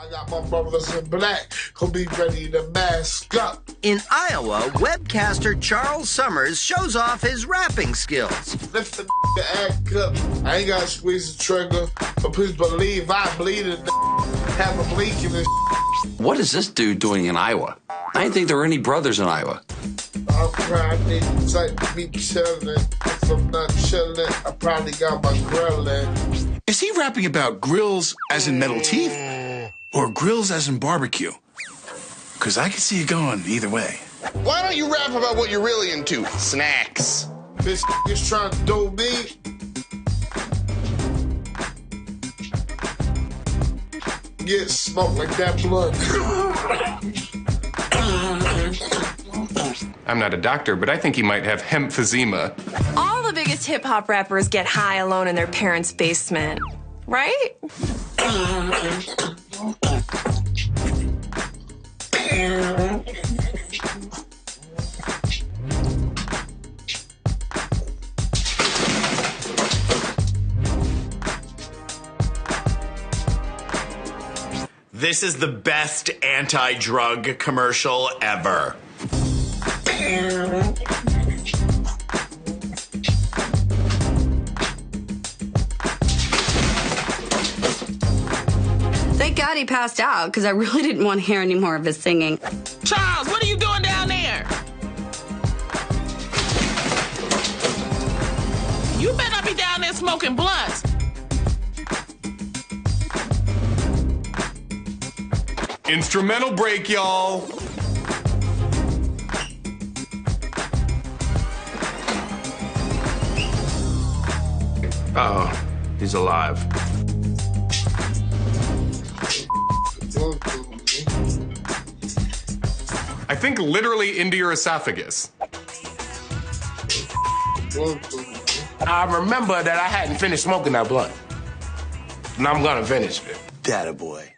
I got my brothers in black who'll be ready to mask up. In Iowa, webcaster Charles Summers shows off his rapping skills. Lift the act up. I ain't gotta squeeze the trigger, but please believe I bleed it. Have a bleak in this. What is this dude doing in Iowa? I didn't think there were any brothers in Iowa. I'm probably like me chillin'. If I'm not chillin', I probably got my grillin'. Is he rapping about grills as in metal teeth or grills as in barbecue? Because I can see it going either way. Why don't you rap about what you're really into? Snacks. This is trying to do me. Get smoked like that blood. I'm not a doctor, but I think he might have emphysema. All the biggest hip-hop rappers get high alone in their parents' basement, right? This is the best anti-drug commercial ever. Thank God he passed out, because I really didn't want to hear any more of his singing. Charles, what are you doing down there? You better not be down there smoking blunts. Instrumental break, y'all. Uh-oh, he's alive. I think literally into your esophagus. I remember that I hadn't finished smoking that blunt. And I'm gonna finish it. That a boy.